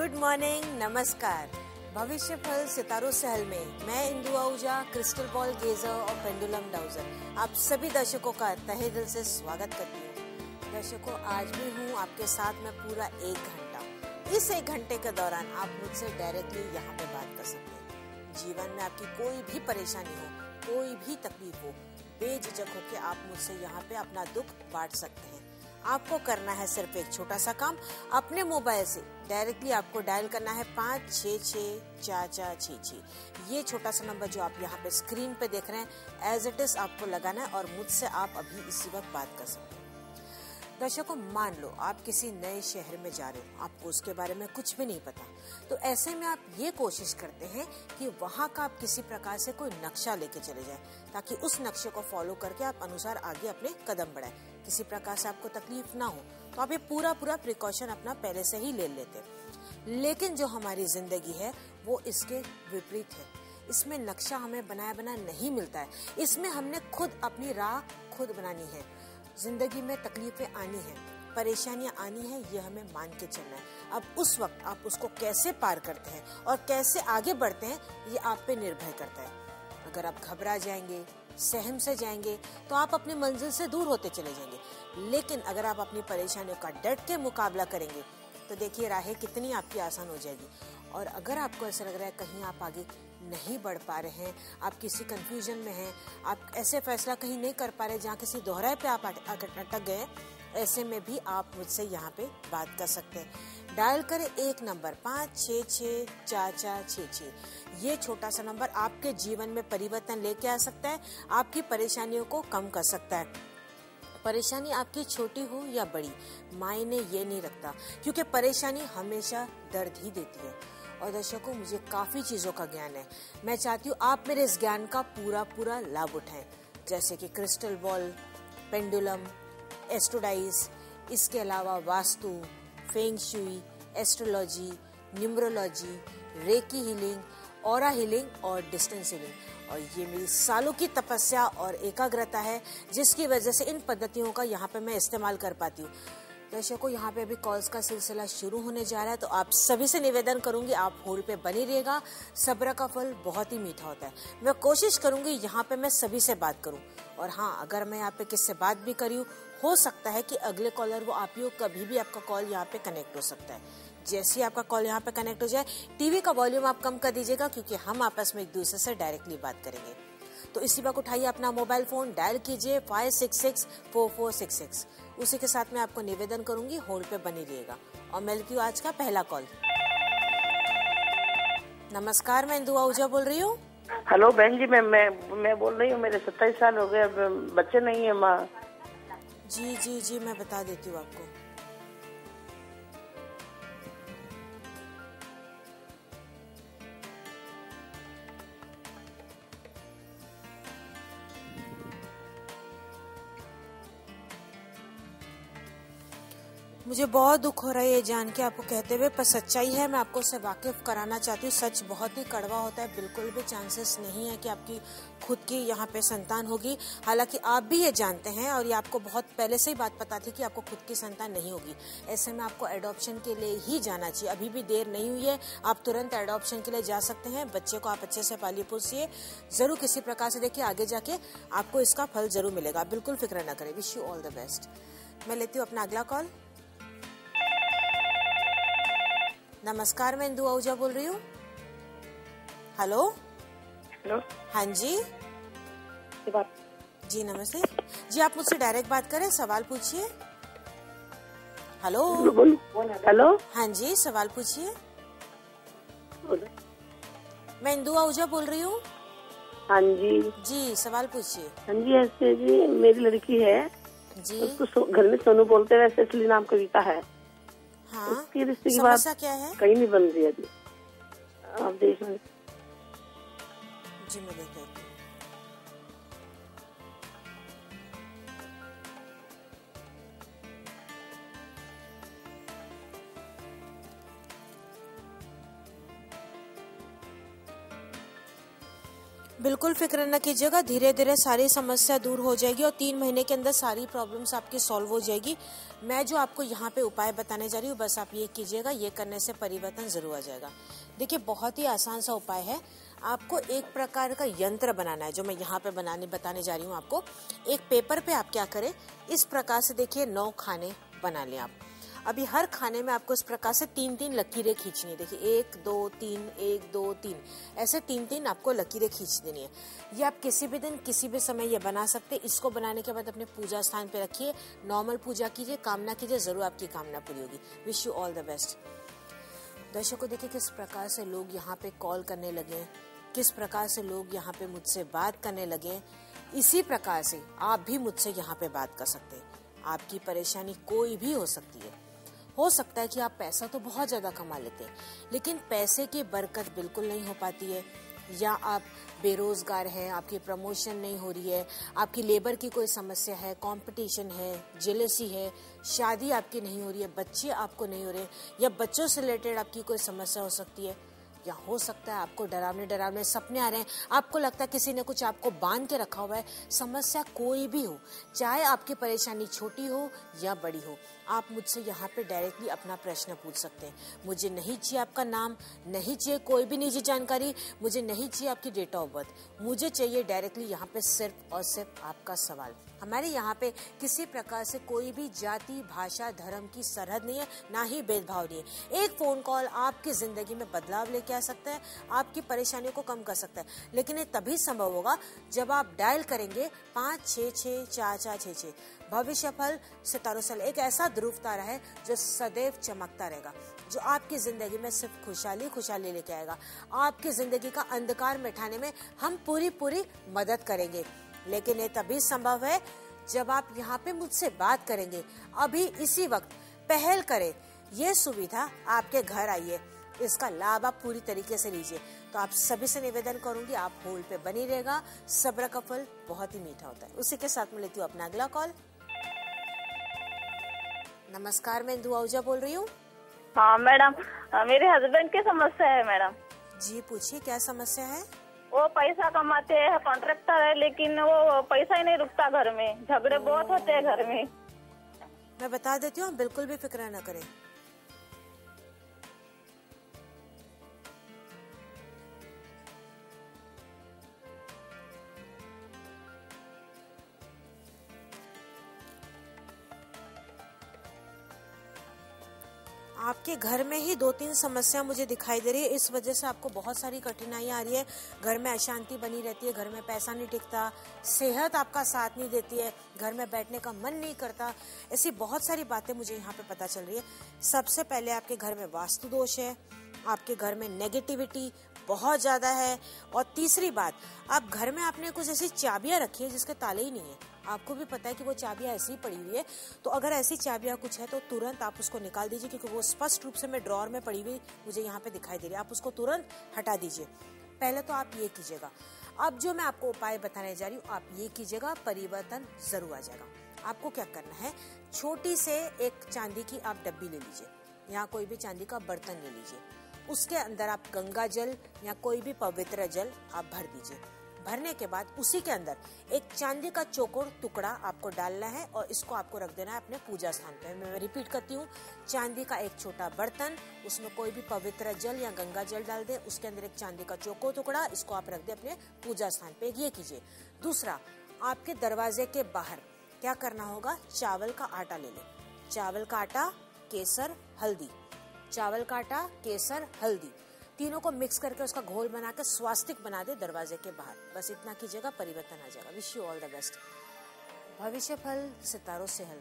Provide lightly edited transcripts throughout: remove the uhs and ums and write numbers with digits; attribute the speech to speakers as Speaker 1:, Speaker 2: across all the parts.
Speaker 1: Good morning, नमस्कार। भविष्य फल सितारों सहल में मैं इंदु आहूजा, क्रिस्टल बॉल गेजर और पेंडुलम डाउजर आप सभी दर्शकों का तहे दिल से स्वागत करती हूँ। दर्शकों, आज भी हूँ आपके साथ में पूरा 1 घंटा। इस 1 घंटे के दौरान आप मुझसे डायरेक्टली यहाँ पे बात कर सकते हैं। जीवन में आपकी कोई भी परेशानी हो, कोई भी तकलीफ हो, बेझिझक होकर आप मुझसे यहाँ पे अपना दुख बांट सकते हैं। आपको करना है सिर्फ एक छोटा सा काम। अपने मोबाइल से डायरेक्टली आपको डायल करना है 5664466। ये छोटा सा नंबर जो आप यहाँ पे स्क्रीन पे देख रहे हैं, एज इट इज आपको लगाना है और मुझसे आप अभी इसी वक्त बात कर सकते हैं। दर्शकों, मान लो आप किसी नए शहर में जा रहे हो, आपको उसके बारे में कुछ भी नहीं पता, तो ऐसे में आप ये कोशिश करते हैं कि वहाँ का आप किसी प्रकार से कोई नक्शा लेके चले जाएं, ताकि उस नक्शे को फॉलो करके आप अनुसार आगे अपने कदम बढ़ाएं। किसी प्रकार से आपको तकलीफ ना हो, तो आप ये पूरा प्रिकॉशन अपना पहले से ही ले लेते हैं। लेकिन जो हमारी जिंदगी है वो इसके विपरीत है। इसमें नक्शा हमें बनाया बना नहीं मिलता है। इसमें हमने खुद अपनी राह खुद बनानी है। जिंदगी में तकलीफें आनी है, परेशानियां आनी है, ये हमें मान के चलना है। अब उस वक्त आप उसको कैसे पार करते हैं और कैसे आगे बढ़ते हैं, ये आप पे निर्भर करता है। अगर आप घबरा जाएंगे, सहम से जाएंगे, तो आप अपनी मंजिल से दूर होते चले जाएंगे। लेकिन अगर आप अपनी परेशानियों का डट के मुकाबला करेंगे, तो देखिए राहें कितनी आपकी आसान हो जाएगी। और अगर आपको ऐसा लग रहा है कहीं आप आगे नहीं बढ़ पा रहे हैं, आप किसी कंफ्यूजन में हैं, आप ऐसे फैसला कहीं नहीं कर पा रहे जहाँ किसी दोहराए पे आप अटक गए, ऐसे में भी आप मुझसे यहाँ पे बात कर सकते हैं। डायल करें एक नंबर 5664466। ये छोटा सा नंबर आपके जीवन में परिवर्तन लेके आ सकता है, आपकी परेशानियों को कम कर सकता है। परेशानी आपकी छोटी हो या बड़ी, मायने ये नहीं रखता, क्योंकि परेशानी हमेशा दर्द ही देती है। और दर्शकों, मुझे काफी चीजों का ज्ञान है। मैं चाहती हूँ आप मेरे इस ज्ञान का पूरा लाभ उठाएं, जैसे कि क्रिस्टल बॉल, पेंडुलम, एस्ट्रोडाइज, इसके अलावा vastu, feng shui, astrology, numerology, recce healing, aura healing और डिस्टेंस हीलिंग। और ये मेरी सालों की तपस्या और एकाग्रता है, जिसकी वजह से इन पद्धतियों का यहाँ पे मैं इस्तेमाल कर पाती हूँ। दर्शकों, यहाँ पे अभी कॉल्स का सिलसिला शुरू होने जा रहा है, तो आप सभी से निवेदन करूंगी आप होल्ड पे बनी रहिएगा। सब्र का फल बहुत ही मीठा होता है। मैं कोशिश करूंगी यहाँ पे मैं सभी से बात करूं। और हाँ, अगर मैं यहाँ पे किससे बात भी करी हो सकता है कि अगले कॉलर वो आप ही हो, कभी भी आपका कॉल यहाँ पे कनेक्ट हो सकता है। जैसे ही आपका कॉल यहाँ पे कनेक्ट हो जाए, टीवी का वॉल्यूम आप कम कर दीजिएगा, क्योंकि हम आपस में एक दूसरे से डायरेक्टली बात करेंगे। तो इसी वक्त उठाइए अपना मोबाइल फोन, डायल कीजिए 5664466। उसी के साथ मैं आपको निवेदन करूंगी, होल्ड पे बनी रहिएगा। और मैं लेती हूँ आज का पहला कॉल। नमस्कार, मैं इंदु आहूजा बोल रही हूँ।
Speaker 2: हेलो बहन जी, मैं बोल रही हूँ। मेरे 27 साल हो गए, बच्चे नहीं है माँ।
Speaker 1: जी, मैं बता देती हूँ आपको। मुझे बहुत दुख हो रहा है ये जान के आपको कहते हुए, पर सच्चाई है, मैं आपको उससे वाकिफ कराना चाहती हूँ। सच बहुत ही कड़वा होता है। बिल्कुल भी चांसेस नहीं है कि आपकी खुद की यहाँ पे संतान होगी। हालांकि आप भी ये जानते हैं और ये आपको बहुत पहले से ही बात पता थी कि आपको खुद की संतान नहीं होगी। ऐसे में आपको एडॉप्शन के लिए ही जाना चाहिए। अभी भी देर नहीं हुई है, आप तुरंत एडॉप्शन के लिए जा सकते हैं। बच्चे को आप अच्छे से पालिए पोसिए, जरूर किसी प्रकार से देखिए, आगे जाके आपको इसका फल जरूर मिलेगा। बिल्कुल फिक्र न करें। Wish you all the best. मैं लेती हूँ अपना अगला कॉल। नमस्कार, मैं इंदु आहूजा बोल रही हूँ। हेलो। हाँ जी, नमस्ते जी। आप मुझसे डायरेक्ट बात करें, सवाल पूछिए। हेलो। हाँ जी, सवाल पूछिए। मैं इंदु आहूजा बोल रही हूँ।
Speaker 2: हाँ
Speaker 1: जी, सवाल पूछिए।
Speaker 2: हाँ जी, ऐसे जी मेरी लड़की है जी, उसको घर में सोनू बोलते हैं, वैसे असली नाम कविता है।
Speaker 1: हाँ,
Speaker 2: उसकी रिश्ते की
Speaker 1: समस्या क्या है?
Speaker 2: कहीं नहीं बन रही है जी। आप देख लें
Speaker 1: जी, मैं देख लेती हूँ। बिल्कुल फिक्र न कीजिएगा, धीरे धीरे सारी समस्या दूर हो जाएगी और 3 महीने के अंदर सारी प्रॉब्लम्स आपकी सॉल्व हो जाएगी। मैं जो आपको यहाँ पे उपाय बताने जा रही हूँ, बस आप ये कीजिएगा, ये करने से परिवर्तन जरूर आ जाएगा। देखिए, बहुत ही आसान सा उपाय है। आपको एक प्रकार का यंत्र बनाना है, जो मैं यहाँ पे बताने जा रही हूँ आपको। एक पेपर पे आप क्या करें, इस प्रकार से देखिए 9 खाने बना लें आप। अभी हर खाने में आपको इस प्रकार से 3-3 लकीरें खींचनी है। देखिए 1 2 3 1 2 3 ऐसे 3-3 आपको लकीरें खींच देनी है। ये आप किसी भी दिन किसी भी समय ये बना सकते हैं। इसको बनाने के बाद अपने पूजा स्थान पे रखिए, नॉर्मल पूजा कीजिए, कामना कीजिए, जरूर आपकी कामना पूरी होगी। Wish you all the best. दर्शकों, देखिए किस प्रकार से लोग यहाँ पे कॉल करने लगे, किस प्रकार से लोग यहाँ पे मुझसे बात करने लगे। इसी प्रकार से आप भी मुझसे यहाँ पे बात कर सकते हैं। आपकी परेशानी कोई भी हो सकती है। हो सकता है कि आप पैसा तो बहुत ज्यादा कमा लेते हैं, लेकिन पैसे की बरकत बिल्कुल नहीं हो पाती है, या आप बेरोजगार हैं, आपकी प्रमोशन नहीं हो रही है, आपकी लेबर की कोई समस्या है, कंपटीशन है, जेलसी है, शादी आपकी नहीं हो रही है, बच्चे आपको नहीं हो रहे, या बच्चों से रिलेटेड आपकी कोई समस्या हो सकती है, या हो सकता है आपको डरावने सपने आ रहे हैं, आपको लगता है किसी ने कुछ आपको बांध के रखा हुआ है। समस्या कोई भी हो, चाहे आपकी परेशानी छोटी हो या बड़ी हो, आप मुझसे यहाँ पे डायरेक्टली अपना प्रश्न पूछ सकते हैं। मुझे नहीं चाहिए आपका नाम, नहीं चाहिए कोई भी निजी जानकारी, मुझे नहीं चाहिए आपकी डेट ऑफ बर्थ, मुझे चाहिए डायरेक्टली यहाँ पे सिर्फ और सिर्फ आपका सवाल। हमारे यहाँ पे किसी प्रकार से कोई भी जाति, भाषा, धर्म की सरहद नहीं है, ना ही भेदभाव नहीं है। एक फोन कॉल आपकी जिंदगी में बदलाव लेके आ सकता है, आपकी परेशानियों को कम कर सकता है, लेकिन ये तभी संभव होगा जब आप डायल करेंगे 5664466। भविष्य फल सितारों से एक ऐसा ध्रुव तारा है जो सदैव चमकता रहेगा, जो आपकी जिंदगी में सिर्फ खुशहाली लेके आएगा। आपकी जिंदगी का अंधकार मिटाने में हम पूरी मदद करेंगे, लेकिन ये तभी संभव है जब आप यहाँ पे मुझसे बात करेंगे। अभी इसी वक्त पहल करें, ये सुविधा आपके घर आई है, इसका लाभ आप पूरी तरीके से लीजिए। तो आप सभी से निवेदन करूंगी, आप होल्ड पे बनी रहेगा, सब्र का फल बहुत ही मीठा होता है। उसी के साथ में लेती हूँ अपना अगला कॉल। नमस्कार, मैं इंदु आहूजा बोल रही हूँ।
Speaker 3: हाँ मैडम, मेरे हस्बैंड की समस्या है मैडम।
Speaker 1: जी पूछिए, क्या समस्या है?
Speaker 3: वो पैसा कमाते हैं, कॉन्ट्रैक्टर है, लेकिन वो पैसा ही नहीं रुकता घर में, झगड़े बहुत होते हैं घर में।
Speaker 1: मैं बता देती हूँ, बिल्कुल भी फिक्र न करें। आपके घर में ही 2-3 समस्या मुझे दिखाई दे रही है, इस वजह से आपको बहुत सारी कठिनाइयां आ रही है। घर में अशांति बनी रहती है, घर में पैसा नहीं टिकता, सेहत आपका साथ नहीं देती है, घर में बैठने का मन नहीं करता, ऐसी बहुत सारी बातें मुझे यहाँ पे पता चल रही है। सबसे पहले आपके घर में वास्तु दोष है, आपके घर में नेगेटिविटी बहुत ज्यादा है, और तीसरी बात, आप घर में आपने कुछ ऐसी चाबियां रखी है जिसके ताले ही नहीं है। आपको भी पता है कि वो चाबियां ऐसी ही पड़ी हुई है, तो अगर ऐसी चाबियां कुछ है तो तुरंत आप उसको निकाल दीजिए, क्योंकि वो स्पष्ट रूप से मैं ड्रॉअर में पड़ी हुई मुझे यहाँ पे दिखाई दे रही है। आप उसको तुरंत हटा दीजिए। पहले तो आप ये कीजिएगा। अब जो मैं आपको उपाय बताने जा रही हूँ, आप ये कीजिएगा, परिवर्तन जरूर आ जाएगा। आपको क्या करना है, छोटी से एक चांदी की आप डब्बी ले लीजिए, यहाँ कोई भी चांदी का बर्तन ले लीजिए, उसके अंदर आप गंगा जल या कोई भी पवित्र जल आप भर दीजिए। भरने के बाद उसी के अंदर एक चांदी का चौकोर टुकड़ा आपको डालना है, और इसको आपको रख देना है अपने पूजा स्थान पे। मैं रिपीट करती हूँ, चांदी का एक छोटा बर्तन, उसमें कोई भी पवित्र जल या गंगा जल डाल दे, उसके अंदर एक चांदी का चौकोर टुकड़ा, इसको आप रख दे अपने पूजा स्थान पे। ये कीजिए। दूसरा, आपके दरवाजे के बाहर क्या करना होगा, चावल का आटा ले लें। चावल का आटा, केसर, हल्दी, चावल का आटा, केसर, हल्दी, तीनों को मिक्स करके उसका घोल बना के स्वास्तिक बना दे दरवाजे के बाहर। बस इतना कीजिएगा, परिवर्तन आ जाएगा। Wish you all the best. भविष्य फल सितारों से हल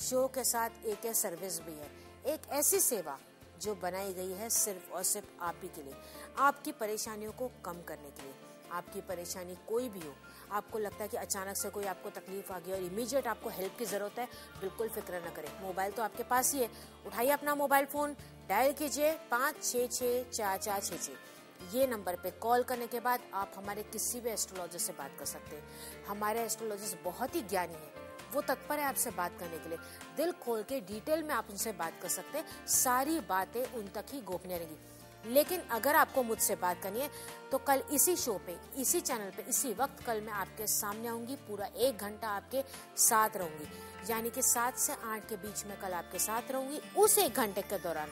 Speaker 1: शो के साथ एक सर्विस भी है, एक ऐसी सेवा जो बनाई गई है सिर्फ और सिर्फ आप ही के लिए, आपकी परेशानियों को कम करने के लिए। आपकी परेशानी कोई भी हो, आपको लगता है कि अचानक से कोई आपको तकलीफ आ गई और इमीडिएट आपको हेल्प की जरूरत है, बिल्कुल फिक्र न करें। मोबाइल तो आपके पास ही है, उठाइए अपना मोबाइल फोन, डायल कीजिए 5664466। ये नंबर पे कॉल करने के बाद आप हमारे किसी भी एस्ट्रोलॉजर से बात कर सकते हैं। हमारे एस्ट्रोलॉजिस्ट बहुत ही ज्ञानी है, वो तत्पर है आपसे बात करने के लिए। दिल खोल के डिटेल में आप उनसे बात कर सकते हैं, सारी बातें उन तक ही गोपनीय रहेंगी। लेकिन अगर आपको मुझसे बात करनी है तो कल इसी शो पे, इसी चैनल पे, इसी वक्त कल मैं आपके सामने आऊंगी। पूरा 1 घंटा आपके साथ रहूंगी, यानी कि 7 से 8 के बीच में कल आपके साथ रहूंगी। उस 1 घंटे के दौरान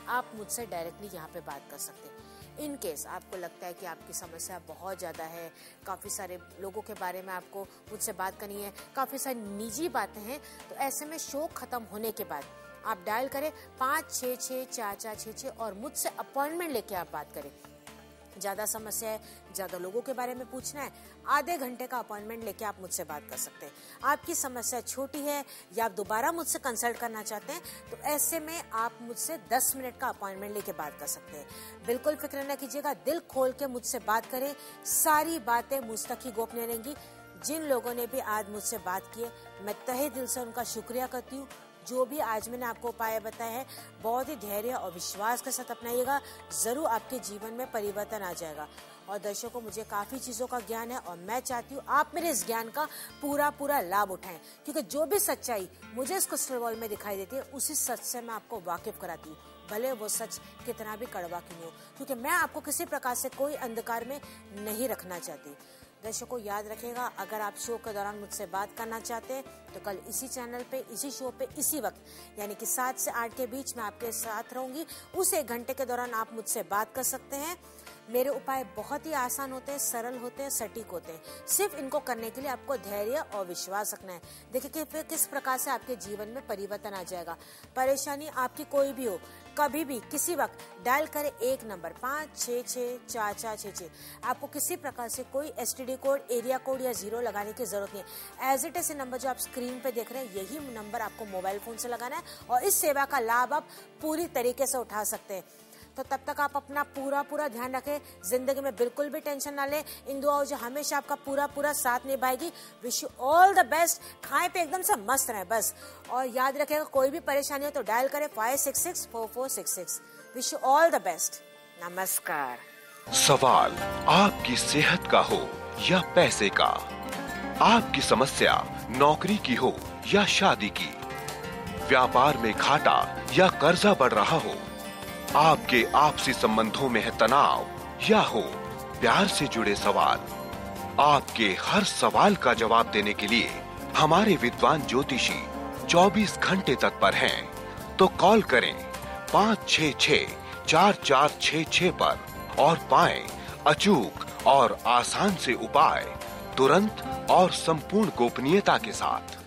Speaker 1: आप मुझसे डायरेक्टली यहाँ पे बात कर सकते हैं। इन केस आपको लगता है कि आपकी समस्या बहुत ज़्यादा है, काफ़ी सारे लोगों के बारे में आपको मुझसे बात करनी है, काफ़ी सारी निजी बातें हैं, तो ऐसे में शो खत्म होने के बाद आप डायल करें 5664466 और मुझसे अपॉइंटमेंट लेके आप बात करें। ज़्यादा समस्या है, ज़्यादा लोगों के बारे में पूछना है, आधे घंटे का अपॉइंटमेंट लेके आप मुझसे बात कर सकते हैं। आपकी समस्या छोटी है या आप दोबारा मुझसे कंसल्ट करना चाहते हैं तो ऐसे में आप मुझसे 10 मिनट का अपॉइंटमेंट लेके बात कर सकते हैं। बिल्कुल फिक्र न कीजिएगा, दिल खोल के मुझसे बात करें, सारी बातें मुझ तक ही गोपनीय रहेंगी। जिन लोगों ने भी आज मुझसे बात की है, मैं तहे दिल से उनका शुक्रिया करती हूँ। जो भी आज मैंने आपको उपाय बताए हैं, बहुत ही धैर्य और विश्वास के साथ अपनाइएगा, जरूर आपके जीवन में परिवर्तन आ जाएगा। और दर्शकों, मुझे काफ़ी चीज़ों का ज्ञान है और मैं चाहती हूँ आप मेरे इस ज्ञान का पूरा लाभ उठाएं, क्योंकि जो भी सच्चाई मुझे इस क्रिस्टल बॉल में दिखाई देती है, उसी सच से मैं आपको वाकिफ कराती हूँ, भले वो सच कितना भी कड़वा क्यों हो, क्योंकि मैं आपको किसी प्रकार से कोई अंधकार में नहीं रखना चाहती। दर्शकों, याद रखिएगा, अगर आप शो के दौरान मुझसे बात करना चाहते हैं तो कल इसी चैनल पे, इसी शो पे, इसी वक्त, यानी कि 7 से 8 के बीच में आपके साथ रहूंगी। उस 1 घंटे के दौरान आप मुझसे बात कर सकते हैं। मेरे उपाय बहुत ही आसान होते हैं, सरल होते हैं, सटीक होते हैं। सिर्फ इनको करने के लिए आपको धैर्य और विश्वास रखना है। देखिए कि फिर किस प्रकार से आपके जीवन में परिवर्तन आ जाएगा। परेशानी आपकी कोई भी हो, कभी भी किसी वक्त डायल करें 1 नंबर 5664466। आपको किसी प्रकार से कोई STD कोड, एरिया कोड या 0 लगाने की जरूरत नहीं है। एज इट इज नंबर जो आप स्क्रीन पे देख रहे हैं, यही नंबर आपको मोबाइल फोन से लगाना है और इस सेवा का लाभ आप पूरी तरीके से उठा सकते हैं। तो तब तक आप अपना पूरा ध्यान रखें, जिंदगी में बिल्कुल भी टेंशन ना लें। इन दुआओं जो हमेशा आपका पूरा साथ निभाएगी। Wish you all the best. खाएं पे एकदम से मस्त रहें बस। और याद रखिएगा, कोई भी परेशानी हो तो डायल करें 5664466। Wish you all the best. नमस्कार।
Speaker 4: सवाल आपकी सेहत का हो या पैसे का, आपकी समस्या नौकरी की हो या शादी की, व्यापार में घाटा या कर्जा बढ़ रहा हो, आपके आपसी संबंधों में है तनाव या हो प्यार से जुड़े सवाल, आपके हर सवाल का जवाब देने के लिए हमारे विद्वान ज्योतिषी 24 घंटे तत्पर हैं। तो कॉल करें 5664466 पर और पाएं अचूक और आसान से उपाय, तुरंत और संपूर्ण गोपनीयता के साथ।